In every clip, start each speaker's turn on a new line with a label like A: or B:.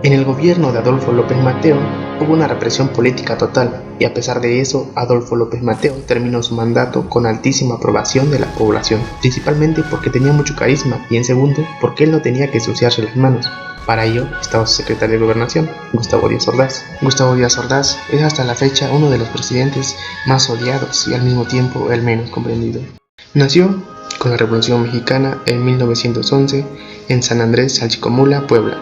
A: En el gobierno de Adolfo López Mateo hubo una represión política total, y a pesar de eso, Adolfo López Mateo terminó su mandato con altísima aprobación de la población, principalmente porque tenía mucho carisma y en segundo, porque él no tenía que ensuciarse las manos. Para ello estaba su secretario de Gobernación, Gustavo Díaz Ordaz. Gustavo Díaz Ordaz es hasta la fecha uno de los presidentes más odiados y al mismo tiempo el menos comprendido. Nació con la Revolución Mexicana en 1911 en San Andrés Chalchicomula, Puebla.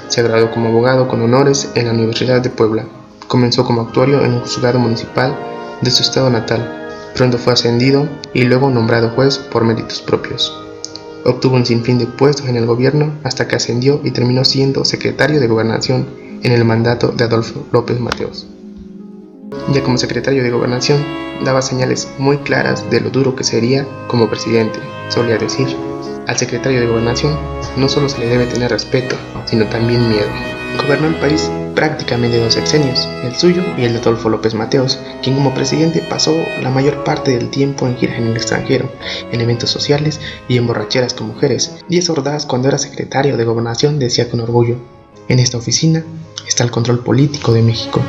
A: Se graduó como abogado con honores en la Universidad de Puebla. Comenzó como actuario en un juzgado municipal de su estado natal. Pronto fue ascendido y luego nombrado juez por méritos propios. Obtuvo un sinfín de puestos en el gobierno hasta que ascendió y terminó siendo secretario de Gobernación en el mandato de Adolfo López Mateos. Ya como secretario de Gobernación, daba señales muy claras de lo duro que sería como presidente. Solía decir: al secretario de Gobernación no solo se le debe tener respeto, sino también miedo. Gobernó el país prácticamente 2 sexenios, el suyo y el de Adolfo López Mateos, quien como presidente pasó la mayor parte del tiempo en giras en el extranjero, en eventos sociales y en borracheras con mujeres. Díaz Ordaz, cuando era secretario de Gobernación, decía con orgullo: en esta oficina está el control político de México.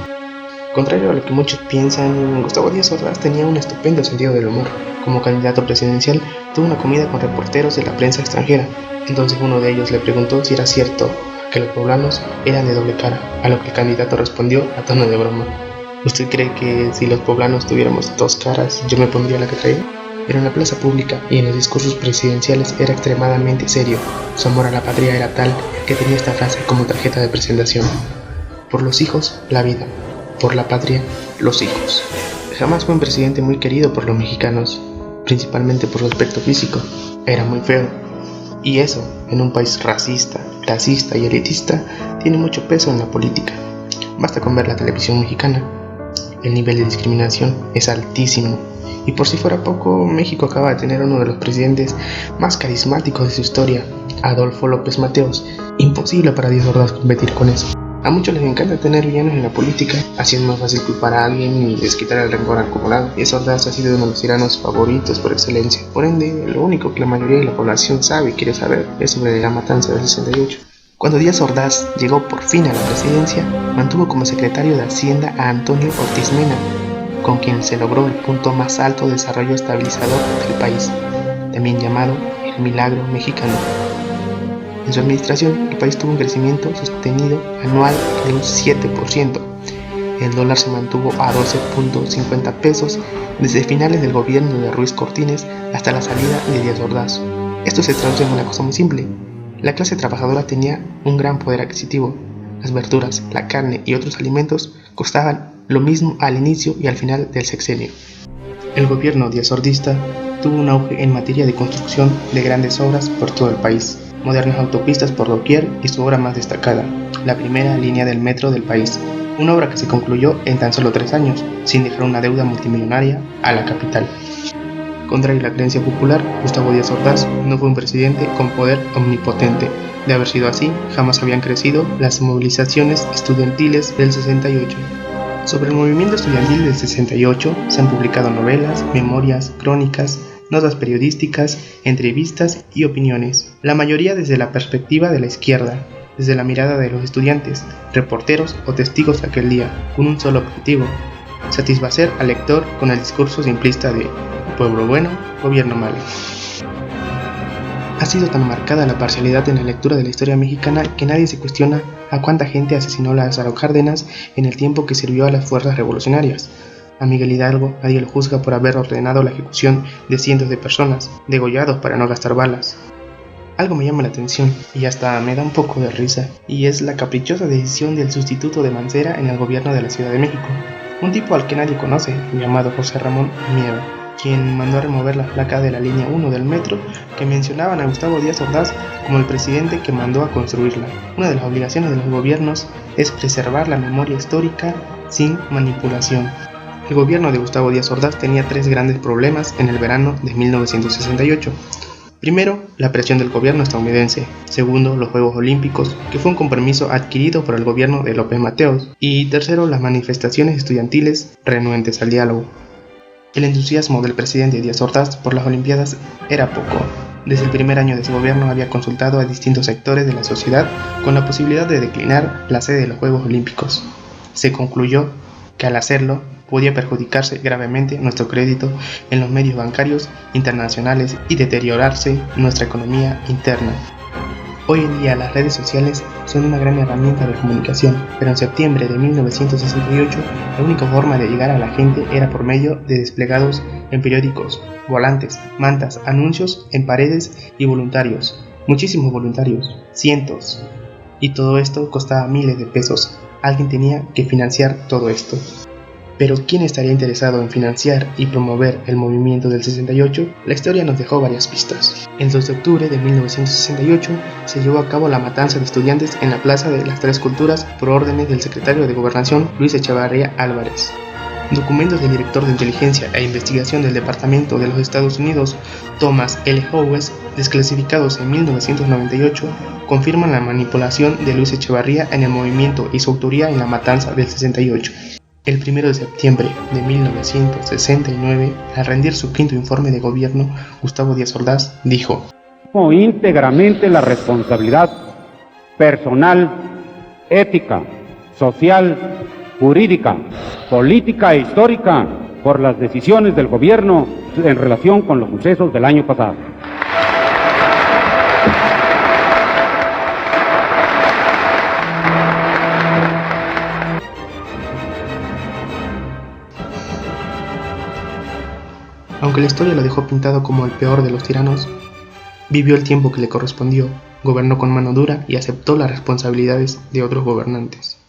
A: Contrario a lo que muchos piensan, Gustavo Díaz Ordaz tenía un estupendo sentido del humor. Como candidato presidencial, tuvo una comida con reporteros de la prensa extranjera. Entonces uno de ellos le preguntó si era cierto que los poblanos eran de doble cara, a lo que el candidato respondió a tono de broma: ¿usted cree que si los poblanos tuviéramos 2 caras, yo me pondría la que traigo? Pero en la plaza pública y en los discursos presidenciales era extremadamente serio. Su amor a la patria era tal que tenía esta frase como tarjeta de presentación: por los hijos, la vida; por la patria, los hijos. Jamás fue un presidente muy querido por los mexicanos, principalmente por su aspecto físico. Era muy feo. Y eso, en un país racista, clasista y elitista, tiene mucho peso en la política. Basta con ver la televisión mexicana. El nivel de discriminación es altísimo. Y por si fuera poco, México acaba de tener uno de los presidentes más carismáticos de su historia, Adolfo López Mateos. Imposible para Díaz Ordaz competir con eso. A muchos les encanta tener villanos en la política, así es más fácil culpar a alguien y desquitar el rencor acumulado. Díaz Ordaz ha sido uno de los tiranos favoritos por excelencia. Por ende, lo único que la mayoría de la población sabe y quiere saber es sobre la matanza del 68. Cuando Díaz Ordaz llegó por fin a la presidencia, mantuvo como secretario de Hacienda a Antonio Ortiz Mena, con quien se logró el punto más alto de desarrollo estabilizador del país, también llamado el Milagro Mexicano. En su administración, el país tuvo un crecimiento sostenido anual de un 7%. El dólar se mantuvo a 12.50 pesos desde finales del gobierno de Ruiz Cortines hasta la salida de Díaz Ordaz. Esto se traduce en una cosa muy simple: la clase trabajadora tenía un gran poder adquisitivo. Las verduras, la carne y otros alimentos costaban lo mismo al inicio y al final del sexenio. El gobierno díaz-ordista tuvo un auge en materia de construcción de grandes obras por todo el país. Modernas autopistas por doquier y su obra más destacada, la primera línea del metro del país, una obra que se concluyó en tan solo 3 años, sin dejar una deuda multimillonaria a la capital. Contrario a la creencia popular, Gustavo Díaz Ordaz no fue un presidente con poder omnipotente. De haber sido así, jamás habían crecido las movilizaciones estudiantiles del 68. Sobre el movimiento estudiantil del 68 se han publicado novelas, memorias, crónicas, notas periodísticas, entrevistas y opiniones, la mayoría desde la perspectiva de la izquierda, desde la mirada de los estudiantes, reporteros o testigos de aquel día, con un solo objetivo: satisfacer al lector con el discurso simplista de pueblo bueno, gobierno malo. Ha sido tan marcada la parcialidad en la lectura de la historia mexicana que nadie se cuestiona a cuánta gente asesinó Lázaro Cárdenas en el tiempo que sirvió a las fuerzas revolucionarias. A Miguel Hidalgo nadie lo juzga por haber ordenado la ejecución de cientos de personas, degollados para no gastar balas. Algo me llama la atención y hasta me da un poco de risa, y es la caprichosa decisión del sustituto de Mancera en el gobierno de la Ciudad de México, un tipo al que nadie conoce, llamado José Ramón Mier, quien mandó a remover la placa de la línea 1 del metro que mencionaban a Gustavo Díaz Ordaz como el presidente que mandó a construirla. Una de las obligaciones de los gobiernos es preservar la memoria histórica sin manipulación. El gobierno de Gustavo Díaz Ordaz tenía 3 grandes problemas en el verano de 1968. Primero, la presión del gobierno estadounidense. Segundo, los Juegos Olímpicos, que fue un compromiso adquirido por el gobierno de López Mateos. Y tercero, las manifestaciones estudiantiles renuentes al diálogo. El entusiasmo del presidente Díaz Ordaz por las Olimpiadas era poco. desde el primer año de su gobierno había consultado a distintos sectores de la sociedad con la posibilidad de declinar la sede de los Juegos Olímpicos. Se concluyó que al hacerlo podía perjudicarse gravemente nuestro crédito en los medios bancarios internacionales y deteriorarse nuestra economía interna. Hoy en día las redes sociales son una gran herramienta de comunicación, pero en septiembre de 1968 la única forma de llegar a la gente era por medio de desplegados en periódicos, volantes, mantas, anuncios en paredes y voluntarios, muchísimos voluntarios, cientos. Y todo esto costaba miles de pesos. Alguien tenía que financiar todo esto. Pero ¿quién estaría interesado en financiar y promover el movimiento del 68? La historia nos dejó varias pistas. El 2 de octubre de 1968 se llevó a cabo la matanza de estudiantes en la Plaza de las Tres Culturas por órdenes del secretario de Gobernación Luis Echevarría Álvarez. Documentos del director de Inteligencia e Investigación del Departamento de los Estados Unidos, Thomas L. Howes, desclasificados en 1998, confirman la manipulación de Luis Echevarría en el movimiento y su autoría en la matanza del 68. El 1 de septiembre de 1969, al rendir su quinto informe de gobierno, Gustavo Díaz Ordaz dijo:
B: íntegramente la responsabilidad personal, ética, social, jurídica, política e histórica por las decisiones del gobierno en relación con los sucesos del año pasado.
A: Aunque la historia lo dejó pintado como el peor de los tiranos, vivió el tiempo que le correspondió, gobernó con mano dura y aceptó las responsabilidades de otros gobernantes.